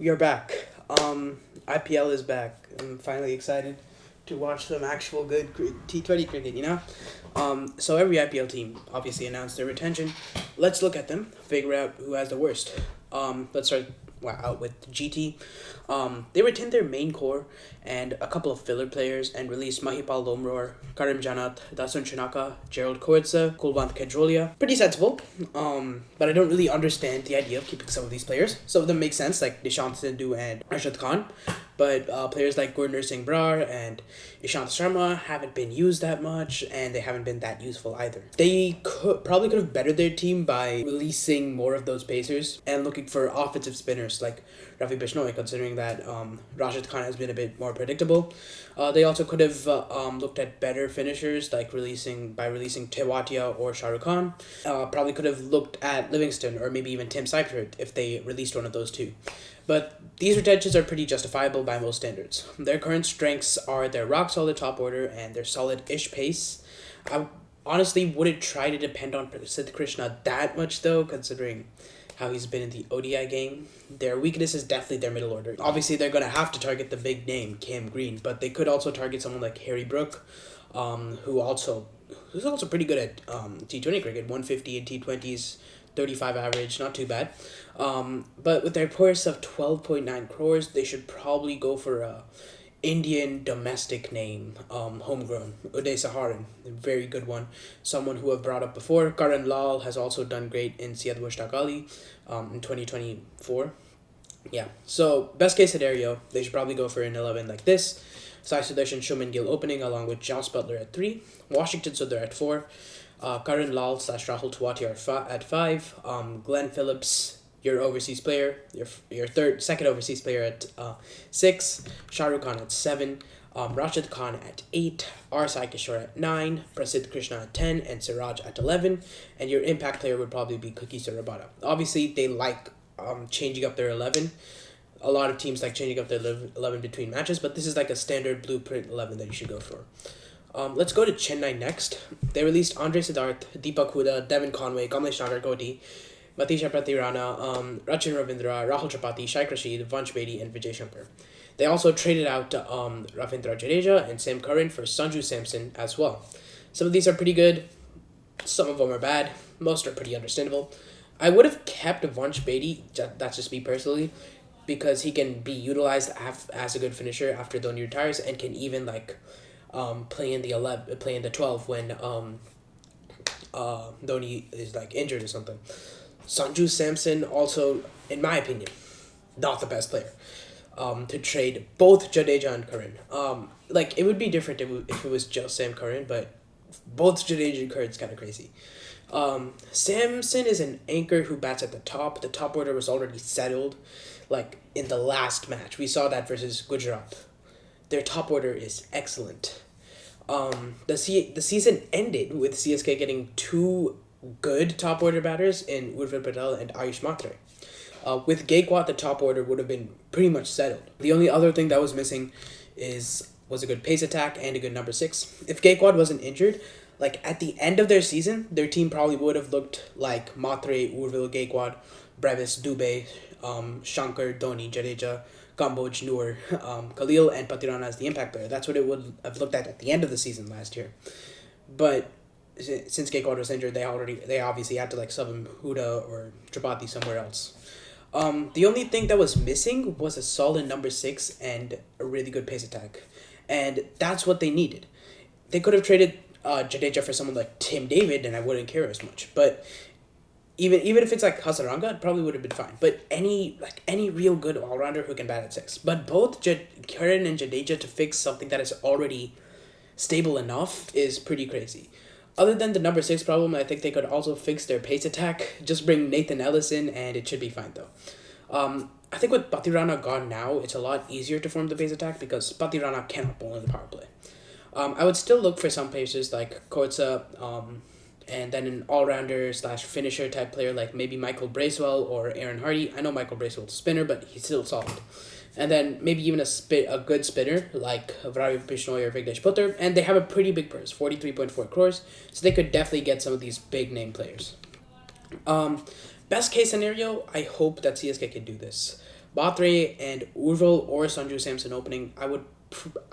We are back. IPL is back. I'm finally excited to watch some actual good T20 cricket, So every IPL team obviously announced their retention. Let's look at them, figure out who has the worst. Let's start out with GT. They retained their main core and a couple of filler players and released Mahipal Lomror, Karim Janat, Dasun Chinaka, Gerald Koetze, Kulwant Kedrolia. Pretty sensible, but I don't really understand the idea of keeping some of these players. Some of them make sense, like Nishant Sindhu and Arshad Khan, but players like Gurner Singh Brar and Ishant Sharma haven't been used that much, and they haven't been that useful either. They probably could have bettered their team by releasing more of those pacers and looking for offensive spinners like Ravi Bishnoi, considering that Rashid Khan has been a bit more predictable. They also could have looked at better finishers, like releasing Tewatia or Shah Rukh Khan. Probably could have looked at Livingston or maybe even Tim Seifert if they released one of those two. But these retentions are pretty justifiable by most standards. Their current strengths are their rock-solid top order and their solid-ish pace. I honestly wouldn't try to depend on Prasidh Krishna that much, though, considering how he's been in the ODI game. Their weakness is definitely their middle order. Obviously, they're going to have to target the big name, Cam Green, but they could also target someone like Harry Brook, who's also pretty good at T20 cricket, 150 in T20s, 35 average, not too bad. But with their purse of 12.9 crores, they should probably go for a Indian domestic name, homegrown, Uday Saharan, a very good one. Someone who I've brought up before. Karan Lal has also done great in Syed Mushtaq Ali in 2024. Yeah, so best case scenario, they should probably go for an 11 like this. Sai Sudarshan, Shuman Gill opening along with Joss Butler at 3, Washington Sundar at 4, Karan Lal / Rahul Tewati at 5, Glenn Phillips, your overseas player, your second overseas player at 6, Shah Rukh Khan at 7, Rashid Khan at 8, R. Sai Kishore at 9, Prasidh Krishna at 10, and Siraj at 11, and your impact player would probably be Cookie Sarabada. Obviously, they like changing up their 11. A lot of teams like changing up their 11 between matches, but this is like a standard blueprint 11 that you should go for. Let's go to Chennai next. They released Andre Siddharth, Deepak Huda, Devin Conway, Kamlesh Nagarkoti, Matisha Pratirana, Rachin Ravindra, Rahul Tripathi, Shaikh Rashid, Vansh Bedi, and Vijay Shankar. They also traded out Ravindra Jadeja and Sam Curran for Sanju Samson as well. Some of these are pretty good. Some of them are bad. Most are pretty understandable. I would have kept Vansh Bedi, that's just me personally, because he can be utilized as a good finisher after Dhoni retires and can even play in the 12 when Dhoni is injured or something. Sanju Samson also, in my opinion, not the best player. To trade both Jadeja and Curran. It would be different if it was just Sam Curran, but both Jadeja and Curran's kind of crazy. Samson is an anchor who bats at the top. The top order was already settled, in the last match. We saw that versus Gujarat. Their top order is excellent. The season ended with CSK getting two good top order batters in Urvil Patel and Ayush Matre. With Gaikwad, the top order would have been pretty much settled. The only other thing that was missing was a good pace attack and a good number 6. If Gaikwad wasn't injured, at the end of their season, their team probably would have looked like Matre, Urvil, Gaikwad, Brevis, Dubey, Shankar, Dhoni, Jadeja, Kamboj, Noor, Khalil, and Patirana as the impact player. That's what it would have looked at the end of the season last year. But since Gaikwad was injured, they obviously had to sub him Huda or Tripathi somewhere else. The only thing that was missing was a solid number 6 and a really good pace attack. And that's what they needed. They could have traded Jadeja for someone like Tim David, and I wouldn't care as much. But even if it's Hasaranga, it probably would have been fine. But any real good all-rounder who can bat at 6. But both Curran and Jadeja to fix something that is already stable enough is pretty crazy. Other than the number 6 problem, I think they could also fix their pace attack. Just bring Nathan Ellis in, and it should be fine, though. I think with Patirana gone now, it's a lot easier to form the pace attack because Patirana cannot bowl in the power play. I would still look for some pacers like Koetze, and then an all-rounder / finisher type player like maybe Michael Bracewell or Aaron Hardy. I know Michael Bracewell's a spinner, but he's still solid. And then maybe even a good spinner like Ravi Bishnoi or Vignesh Putter. And they have a pretty big purse, 43.4 crores. So they could definitely get some of these big name players. Best case scenario, I hope that CSK can do this. Batre and Urval or Sanju Samson opening.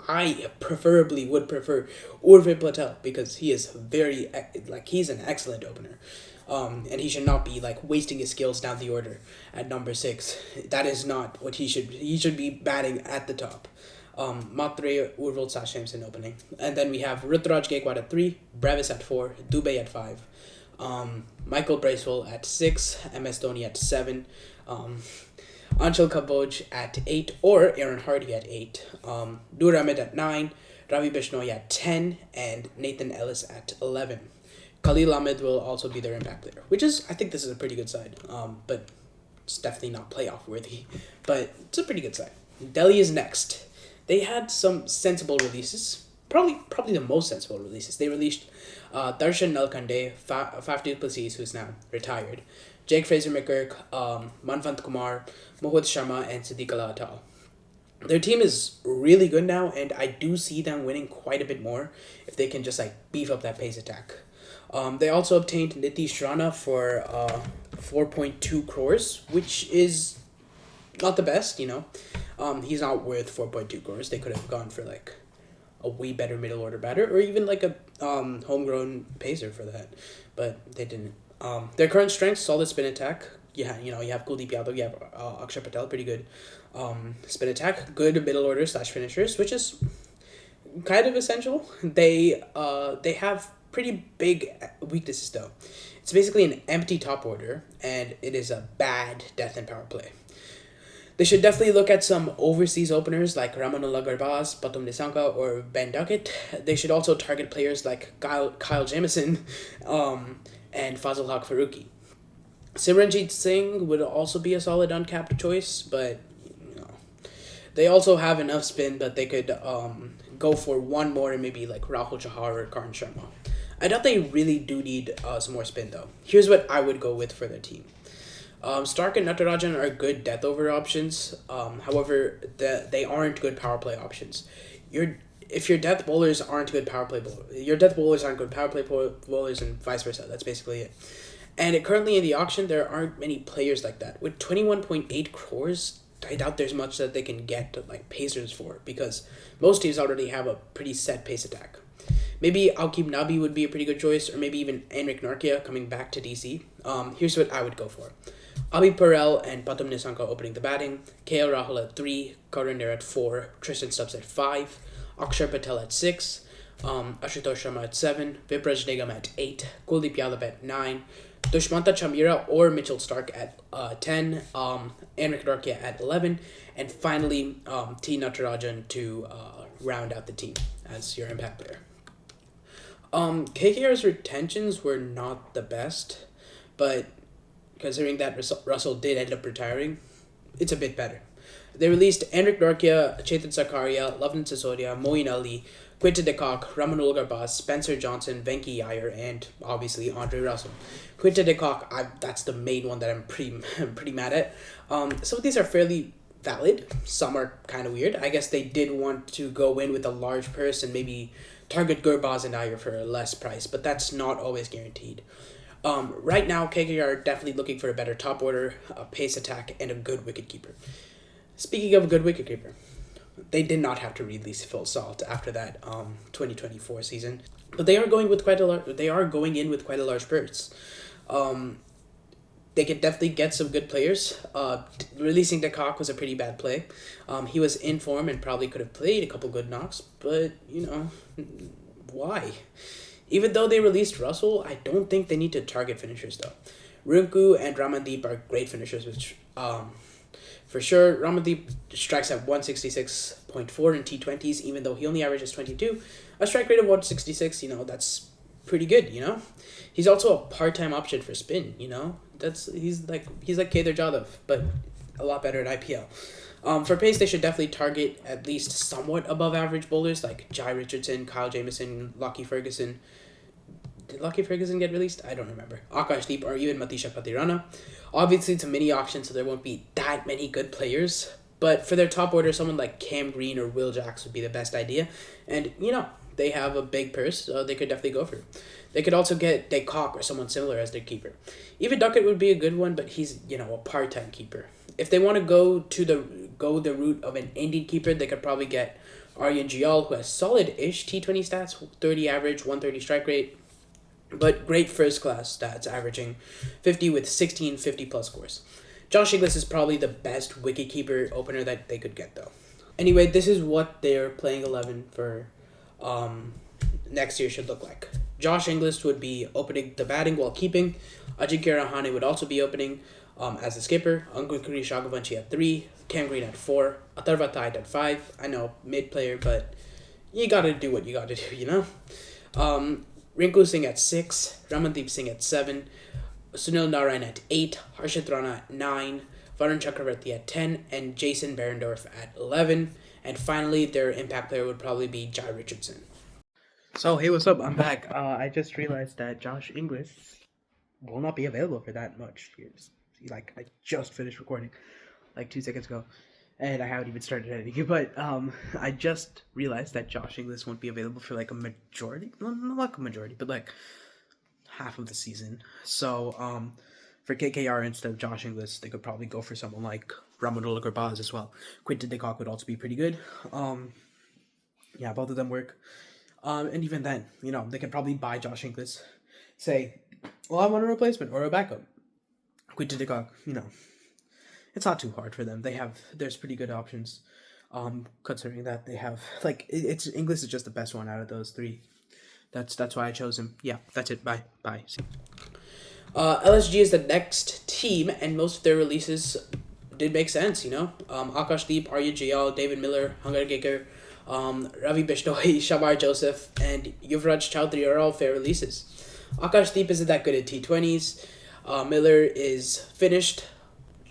I preferably would prefer Urve Patel because he is he's an excellent opener. And he should not be like wasting his skills down the order at number 6. That is not what he should. He should be batting at the top. Matre Urval Sashemson opening, and then we have Rutraj Gaikwad at 3, Brevis at 4, Dubey at 5, Michael Bracewell at 6, MS Dhoni at 7, Anshul Kamboj at 8, or Aaron Hardy at 8, Nur Ahmed at 9, Ravi Bishnoi at 10, and Nathan Ellis at 11. Khalil Ahmed will also be their impact player, which is, I think this is a pretty good side, but it's definitely not playoff worthy, but it's a pretty good side. Delhi is next. They had some sensible releases, probably the most sensible releases. They released Darshan Nalkande, Faf du Plessis, who's now retired, Jake Fraser McGurk, Manvant Kumar, Mohit Sharma, and Siddiq Al Atal. Their team is really good now, and I do see them winning quite a bit more if they can just like beef up that pace attack. They also obtained Nitish Rana for 4.2 crores, which is not the best, you know. He's not worth 4.2 crores. They could have gone for like a way better middle order batter or even like a homegrown pacer for that, but they didn't. Their current strength, solid spin attack. Yeah, you have Kuldeep Yadav, you have Akshay Patel, pretty good spin attack, good middle order / finishers, which is kind of essential. They have pretty big weaknesses though. It's basically an empty top order, and it is a bad death and power play. They should definitely look at some overseas openers like Ramanullah Garbaz, Patum Nisanka, or Ben Duckett. They should also target players like Kyle Jamieson and Fazil Haq Faruqi. Simranjeet Singh would also be a solid uncapped choice, but they also have enough spin, but they could go for one more and maybe like Rahul Chahar or Karan Sharma. I doubt they really do need some more spin though. Here's what I would go with for their team. Stark and Natarajan are good death over options. However, they aren't good power play options. If your death bowlers aren't good power play bowlers, your death bowlers aren't good power play bowlers, and vice versa. That's basically it. And currently in the auction, there aren't many players like that. With 21.8 crores, I doubt there's much that they can get like pacers for, because most teams already have a pretty set pace attack. Maybe Alkeem Nabi would be a pretty good choice, or maybe even Enric Narkia coming back to DC. Here's what I would go for. Abhi Parel and Patum Nisanka opening the batting, KL Rahul at 3, Karinder at 4, Tristan Stubbs at 5, Akshar Patel at 6, Ashutosh Sharma at 7, Vipraj Nigam at 8, Kuldeep Yadav at 9, Dushmanta Chamira or Mitchell Stark at 10, Enric Narkia at 11, and finally T. Natarajan to round out the team as your impact player. KKR's retentions were not the best, but considering that Russell did end up retiring, it's a bit better. They released Enric Narkia, Chetan Sakaria, Loveland Sisodia, Moeen Ali, Quinton de Kock, Ramanul Garbaz, Spencer Johnson, Venki Iyer, and obviously Andre Russell. Quinton de Kock, that's the main one that I'm pretty mad at. Some of these are fairly valid. Some are kind of weird. I guess they did want to go in with a large purse and maybe target Gurbaz and Iyer for a less price, but that's not always guaranteed. Right now, KKR are definitely looking for a better top order, a pace attack, and a good wicketkeeper. Speaking of a good wicketkeeper, they did not have to release Phil Salt after that 2024 season, but they are going with quite a large purse. They could definitely get some good players. Releasing de Kock was a pretty bad play. He was in form and probably could have played a couple good knocks, but why? Even though they released Russell, I don't think they need to target finishers though. Rinku and Ramandeep are great finishers, which for sure Ramandeep strikes at 166.4 in T20s, even though he only averages 22. A strike rate of 166, that's pretty good, He's also a part-time option for spin, He's like Kedar Jadhav, but a lot better at IPL. For pace, they should definitely target at least somewhat above average bowlers like Jai Richardson, Kyle Jamieson, Lockie Ferguson. Did Lockie Ferguson get released? I don't remember. Akash Deep or even Matisha Patirana. Obviously, it's a mini auction, so there won't be that many good players. But for their top order, someone like Cam Green or Will Jacks would be the best idea. And, they have a big purse, so they could definitely go for it. They could also get De Kock or someone similar as their keeper. Even Duckett would be a good one, but he's, a part-time keeper. If they want to go the route of an Indian keeper, they could probably get Aryan Gial, who has solid-ish T20 stats, 30 average, 130 strike rate, but great first class stats, averaging 50 with 16 50-plus scores. Josh Inglis is probably the best wicketkeeper opener that they could get, though. Anyway, this is what their playing 11 for next year should look like. Josh Inglis would be opening the batting while keeping. Ajinkya Rahane would also be opening as the skipper. Ankur Shagavanshi at 3. Cam Green at 4. Atharva Tide at 5. I know, mid-player, but you gotta do what you gotta do, you know? Rinku Singh at 6. Ramandeep Singh at 7. Sunil Narayan at 8. Harshit Rana at 9. Varun Chakravarti at 10. And Jason Berendorf at 11. And finally, their impact player would probably be Jai Richardson. So, hey, what's up? I'm back. I just realized that Josh Inglis will not be available for that much. Like, I just finished recording like 2 seconds ago, and I haven't even started editing. But I just realized that Josh Inglis won't be available for like a majority, not like a majority, but like half of the season. So for KKR instead of Josh Inglis, they could probably go for someone like Ramanullah Gurbaz as well. Quinton de Kock would also be pretty good. Yeah, both of them work. And even then, they can probably buy Josh Inglis, say, well, I want a replacement or a backup. Quinton de Kock, it's not too hard for them. There's pretty good options, considering that they have, it's Inglis is just the best one out of those three. That's why I chose him. Yeah, that's it. Bye. See. LSG is the next team, and most of their releases did make sense, Akash Deep, Arya Jayal, David Miller, Hungar Gekar, Ravi Bishnoi, Shabar Joseph, and Yuvraj Chowdhury are all fair releases. Akash Deep isn't that good at T20s. Miller is finished.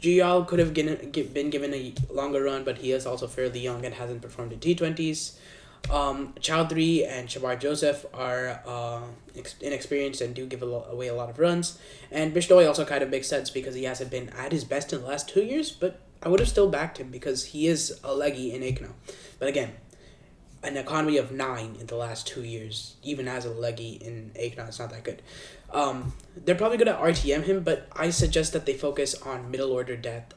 Jayal could have been given a longer run, but he is also fairly young and hasn't performed in T20s. Chowdhury and Shabar Joseph are inexperienced and do give away a lot of runs. And Bishnoi also kind of makes sense because he hasn't been at his best in the last 2 years, but I would have still backed him because he is a leggy in Aikno. But again, an economy of 9 in the last 2 years, even as a leggy in Aikna, it's not that good. They're probably going to RTM him, but I suggest that they focus on middle order depth,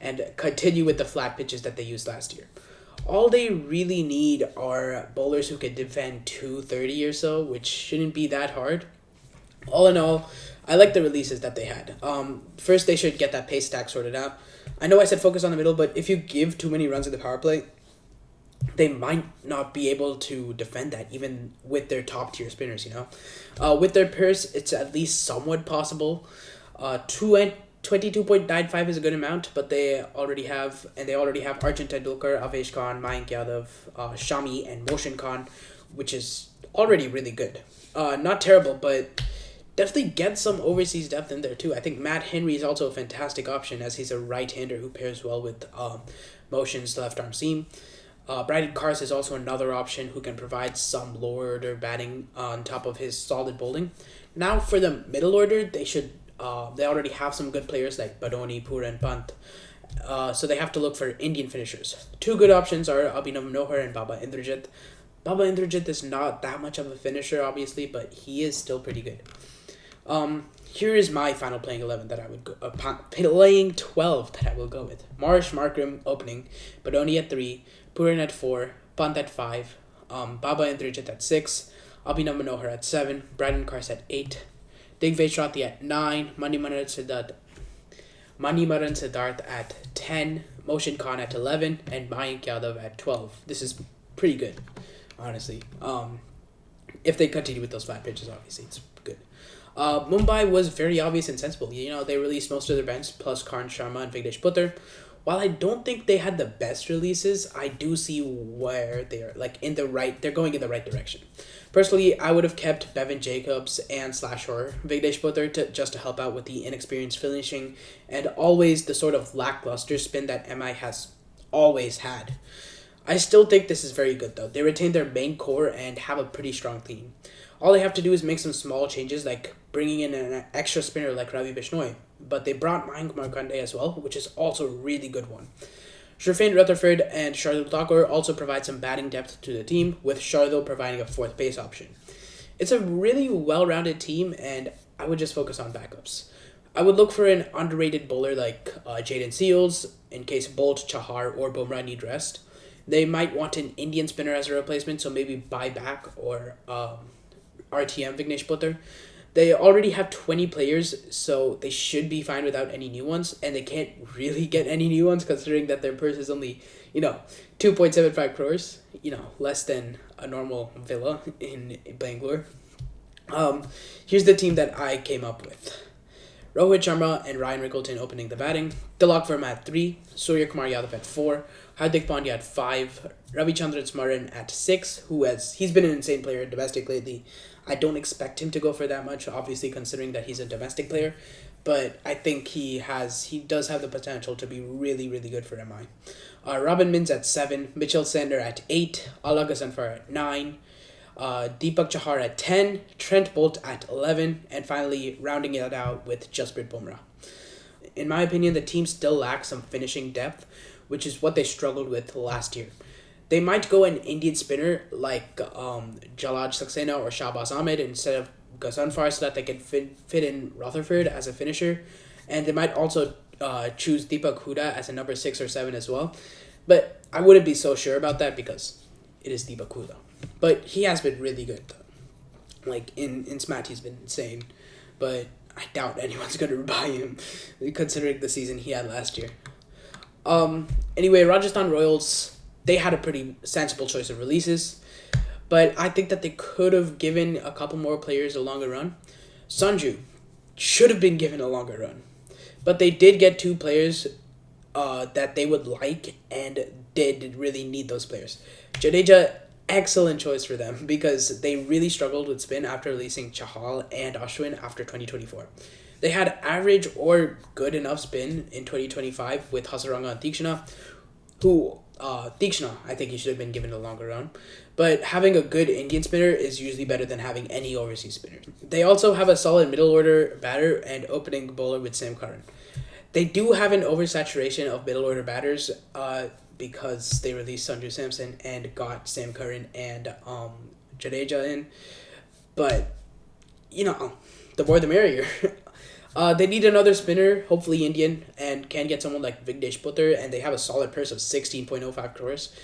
and continue with the flat pitches that they used last year. All they really need are bowlers who can defend 230 or so, which shouldn't be that hard. All in all, I like the releases that they had. First, they should get that pace stack sorted out. I know I said focus on the middle, but if you give too many runs in the power play, they might not be able to defend that, even with their top-tier spinners, With their pairs, it's at least somewhat possible. 22.95 is a good amount, but they already have Arjun Tendulkar, Avesh Khan, Mayank Yadav, Shami, and Moshin Khan, which is already really good. Not terrible, but definitely get some overseas depth in there too. I think Matt Henry is also a fantastic option as he's a right-hander who pairs well with Motion's left-arm seam. Brandon Cars is also another option who can provide some lower-order batting on top of his solid bowling. Now for the middle order, they already have some good players like Badoni, Pura, and Pant. So they have to look for Indian finishers. Two good options are Abhinav Manohar and Baba Indrajit. Baba Indrajit is not that much of a finisher, obviously, but he is still pretty good. Here is my final playing 11 that I would go. Playing 12 that I will go with. Marsh Markram opening, Badoni at 3, Puran at 4, Pant at 5, Baba Indrajit at 6, Abhinav Manohar at 7, Brandon Cars at 8, Digvej Rathi at 9, Manimaran Siddharth at 10, Motion Khan at 11, and Mayank Yadav at 12. This is pretty good, honestly. If they continue with those flat pitches, obviously, it's good. Mumbai was very obvious and sensible. They released most of their bench, plus Karn Sharma and Vignesh Putter. While I don't think they had the best releases, I do see where they're they're going in the right direction. Personally, I would have kept Bevan Jacobs and /or Vignesh Putter just to help out with the inexperienced finishing and always the sort of lackluster spin that MI has always had. I still think this is very good though. They retain their main core and have a pretty strong team. All they have to do is make some small changes like bringing in an extra spinner like Ravi Bishnoi. But they brought Mayank Markanday as well, which is also a really good one. Sherfain Rutherford and Shardul Thakur also provide some batting depth to the team, with Shardul providing a fourth base option. It's a really well-rounded team, and I would just focus on backups. I would look for an underrated bowler like Jaden Seals in case Bolt, Chahar, or Bumrah need rest. They might want an Indian spinner as a replacement, so maybe buy back or RTM Vignesh Putter. They already have 20 players, so they should be fine without any new ones, and they can't really get any new ones considering that their purse is only, 2.75 crores, less than a normal villa in Bangalore. Here's the team that I came up with. Rohit Sharma and Ryan Rickleton opening the batting. Tilak Verma at 3, Surya Kumar Yadav at 4, Hardik Pandya at 5, Ravichandran Smaran at 6, he's been an insane player domestic lately. I don't expect him to go for that much, obviously considering that he's a domestic player, but I think he does have the potential to be really, really good for MI. Robin Mins at 7, Mitchell Sander at 8, Alagha Zanfar at 9, Deepak Chahar at 10, Trent Bolt at 11, and finally rounding it out with Jasprit Bumrah. In my opinion, the team still lacks some finishing depth, which is what they struggled with last year. They might go an Indian spinner like Jalaj Saxena or Shahbaz Ahmed instead of Ghazanfar so that they can fit in Rutherford as a finisher. And they might also choose Deepak Huda as a number 6 or 7 as well. But I wouldn't be so sure about that because it is Deepak Huda. But he has been really good. Like in SMAT, he's been insane. But I doubt anyone's going to buy him considering the season he had last year. Anyway, Rajasthan Royals, they had a pretty sensible choice of releases, but I think that they could have given a couple more players a longer run. Sanju should have been given a longer run, but they did get 2 players that they would like and did really need those players. Jadeja, excellent choice for them because they really struggled with spin after releasing Chahal and Ashwin after 2024. They had average or good enough spin in 2025 with Hasaranga and Tikshana, who Tikshana, I think he should have been given a longer run. But having a good Indian spinner is usually better than having any overseas spinner. They also have a solid middle order batter and opening bowler with Sam Curran. They do have an oversaturation of middle order batters because they released Sanju Samson and got Sam Curran and Jadeja in. But, the more the merrier. They need another spinner, hopefully Indian, and can get someone like Vignesh Putter, and they have a solid purse of 16.05 crores.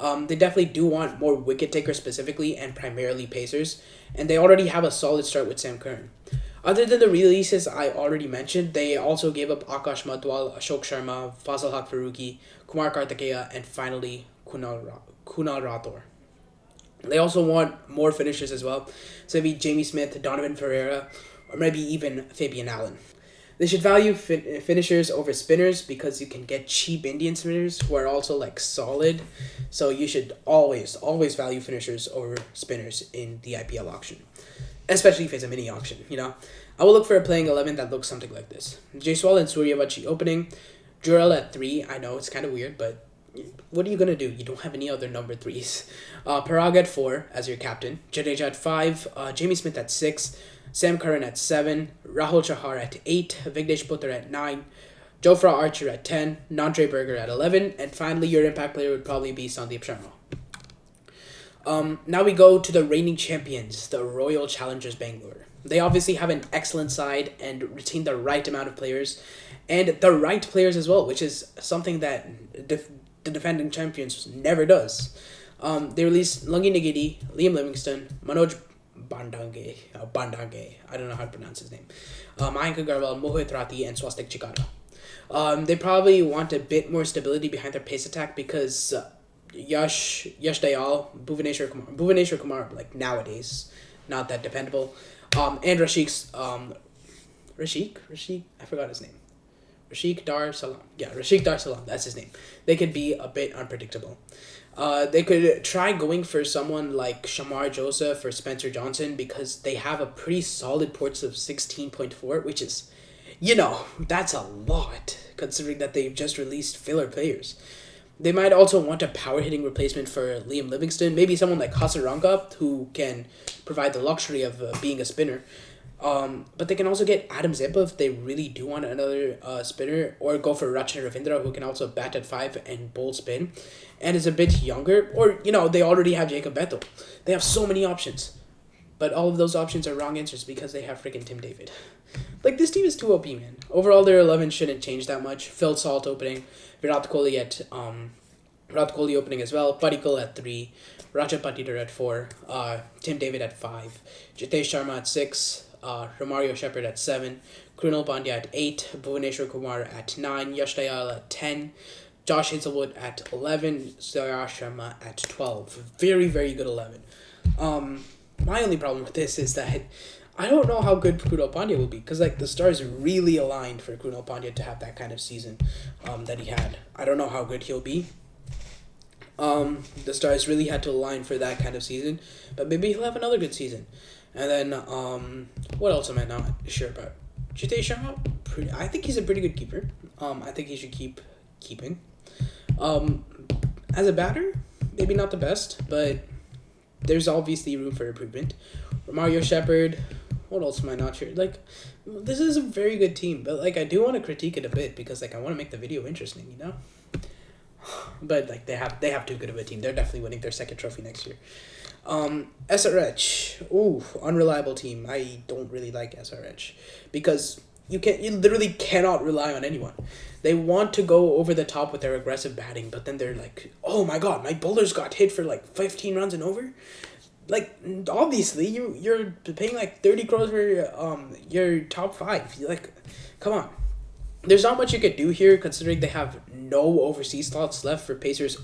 They definitely do want more wicket takers specifically, and primarily pacers, and they already have a solid start with Sam Curran. Other than the releases I already mentioned, they also gave up Akash Madwal, Ashok Sharma, Fazal Haq Faruqi, Kumar Kartikeya, and finally Kunal Rathore. They also want more finishers as well, so maybe Jamie Smith, Donovan Ferreira, or maybe even Fabian Allen. They should value finishers over spinners because you can get cheap Indian spinners who are also solid. So you should always value finishers over spinners in the IPL auction, especially if it's a mini auction. I will look for a playing 11 that looks something like this: Jaiswal and Suryavanshi opening, Jurel at 3. I know it's kind of weird, but what are you gonna do? You don't have any other number 3s. Parag at 4 as your captain, Jadeja at 5, Jamie Smith at 6. Sam Curran at 7, Rahul Chahar at 8, Vignesh Putter at 9, Jofra Archer at 10, Nandre Berger at 11, and finally your impact player would probably be Sandeep Sharma. Now we go to the reigning champions, the Royal Challengers Bangalore. They obviously have an excellent side and retain the right amount of players, and the right players as well, which is something that the defending champions never does. They released Lungi Nagidi, Liam Livingston, Manoj Bandange, I don't know how to pronounce his name. Mayank Agarwal, Mohit Rathi, and Swastik Chikara. They probably want a bit more stability behind their pace attack because Yash Dayal, Bhuvaneshwar Kumar, nowadays, not that dependable. And Rashik, I forgot his name. Rashik Dar Salam, that's his name. They could be a bit unpredictable. They could try going for someone like Shamar Joseph or Spencer Johnson because they have a pretty solid ports of 16.4, which is, that's a lot considering that they've just released filler players. They might also want a power hitting replacement for Liam Livingston, maybe someone like Hasaranga who can provide the luxury of being a spinner. But they can also get Adam Zimpa if they really do want another spinner, or go for Rachna Ravindra who can also bat at 5 and bowl spin and is a bit younger, or they already have Jacob Bethel. They have so many options, but all of those options are wrong answers because they have freaking Tim David. Like, this team is too OP, man. Overall, their 11 shouldn't change that much. Phil Salt opening, Virat Kohli opening as well. Padikkal at 3, Raja Patidar at 4, Tim David at 5, Jitesh Sharma at 6, Romario Shepherd at 7, Krunal Pandya at 8, Bhuvaneshwar Kumar at 9, Yash Dayal at 10, Josh Hazelwood at 11, Surya Sharma at 12. Very, very good 11. My only problem with this is that I don't know how good Krunal Pandya will be, because like the stars really aligned for Krunal Pandya to have that kind of season that he had. I don't know how good he'll be. The stars really had to align for that kind of season, but maybe he'll have another good season. And then what else am I not sure about? Jitesh Sharma, I think he's a pretty good keeper. I think he should keep keeping. As a batter, maybe not the best, but there's obviously room for improvement. Romario Shepherd, what else am I not sure? Like, this is a very good team, but like I do want to critique it a bit because like I want to make the video interesting, you know. But like they have too good of a team. They're definitely winning their second trophy next year. SRH, unreliable team. I don't really like SRH because you literally cannot rely on anyone. They want to go over the top with their aggressive batting, but then they're like, oh my god, my bowlers got hit for like 15 runs and over. Like, obviously you're paying like 30 crores for your top 5. Like, come on. There's not much you could do here considering they have no overseas slots left for pacers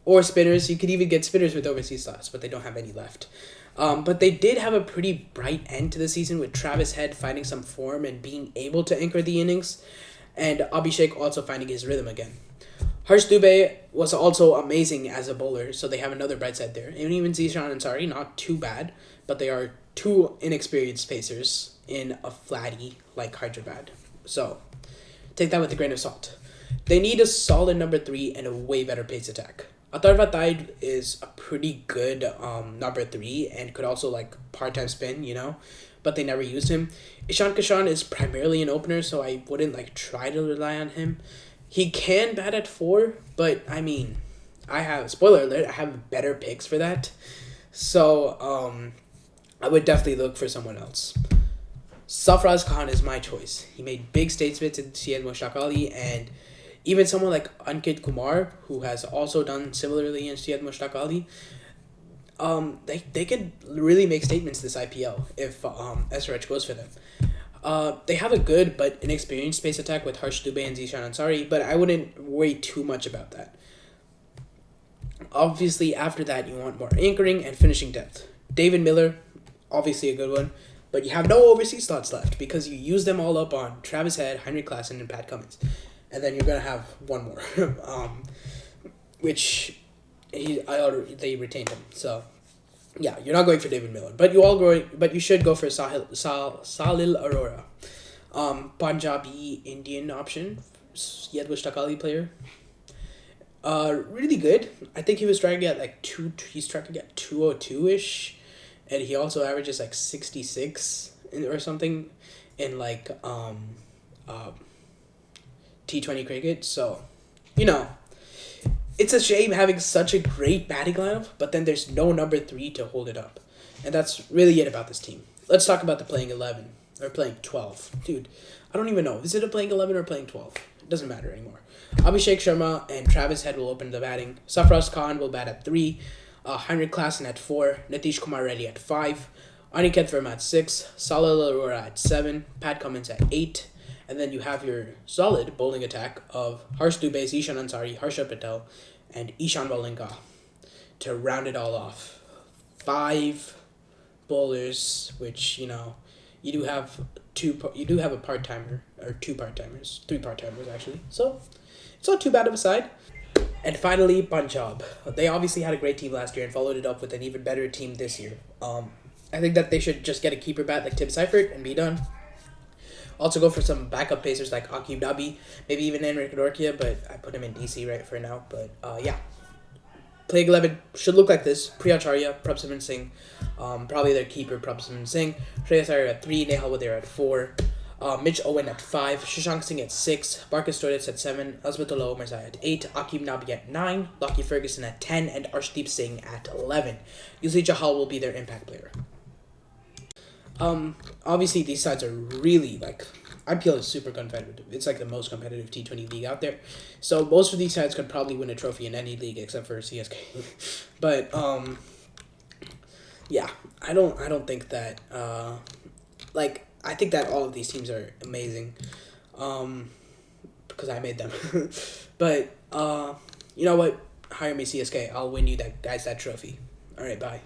or spinners. You could even get spinners with overseas slots, but they don't have any left. But they did have a pretty bright end to the season with Travis Head finding some form and being able to anchor the innings, and Abhishek also finding his rhythm again. Harsh Dubey was also amazing as a bowler, so they have another bright side there. And even Zishan Ansari, not too bad, but they are two inexperienced pacers in a flatty like Hyderabad. So take that with a grain of salt. They need a solid number 3 and a way better pace attack. Atharva Tide is a pretty good number 3 and could also like part-time spin, you know, but they never used him. Ishan Kishan is primarily an opener, so I wouldn't like try to rely on him. He can bat at 4, but I mean, I have, spoiler alert, I have better picks for that. So I would definitely look for someone else. Safraz Khan is my choice. He made big statements in Syed Mushtaq Ali, and even someone like Ankit Kumar, who has also done similarly in Syed Mushtaq Ali, they could really make statements this IPL if SRH goes for them. They have a good but inexperienced pace attack with Harsh Dubey and Zishan Ansari, but I wouldn't worry too much about that. Obviously, after that, you want more anchoring and finishing depth. David Miller, obviously a good one, but you have no overseas slots left because you use them all up on Travis Head, Henrik Klassen, and Pat Cummins. And then you're going to have one more, which they retained him. So, yeah, you're not going for David Miller. But you should go for Salil Arora. Punjabi Indian option, Syed Mushtaq Ali player. Really good. I think he was striking at like he's striking at 202-ish. And he also averages like 66 or something in like T20 cricket. So, you know, it's a shame having such a great batting lineup, but then there's no number 3 to hold it up. And that's really it about this team. Let's talk about the playing 11 or playing 12. Dude, I don't even know. Is it a playing 11 or playing 12? It doesn't matter anymore. Abhishek Sharma and Travis Head will open the batting. Safraz Khan will bat at 3. Henrik Klassen at 4, Nitish Kumar Reddy at 5, Aniket Verma at 6, Salil Arora at 7, Pat Cummins at 8, and then you have your solid bowling attack of Harsh Dubey, Ishan Ansari, Harsha Patel, and Ishan Malinga to round it all off. 5 bowlers, which, you know, you do have a part-timer, or 2 part-timers, 3 part-timers actually, so it's not too bad of a side. And finally, Punjab. They obviously had a great team last year and followed it up with an even better team this year. I think that they should just get a keeper bat like Tim Seifert and be done. Also go for some backup pacers like Aqib Dhabi, maybe even Enric Norkia, but I put him in DC right for now. But yeah, playing 11 should look like this. Priyacharya, Prabhsimran Singh, probably their keeper Prabhsimran Singh, Shreyas Iyer at 3, Nehal Wadir at 4, Mitch Owen at 5, Shashank Singh at 6, Marcus Storitz at 7, Azmatullah Omarzai at 8, Aqib Nabi at 9, Lockie Ferguson at 10, and Arshdeep Singh at 11. Yuzli Chahal will be their impact player. Obviously these sides are really like IPL is super competitive. It's like the most competitive T20 league out there. So most of these sides could probably win a trophy in any league except for CSK. But yeah, I don't think that like I think that all of these teams are amazing. Um, because I made them. But you know what? Hire me CSK. I'll win you that trophy. All right, bye.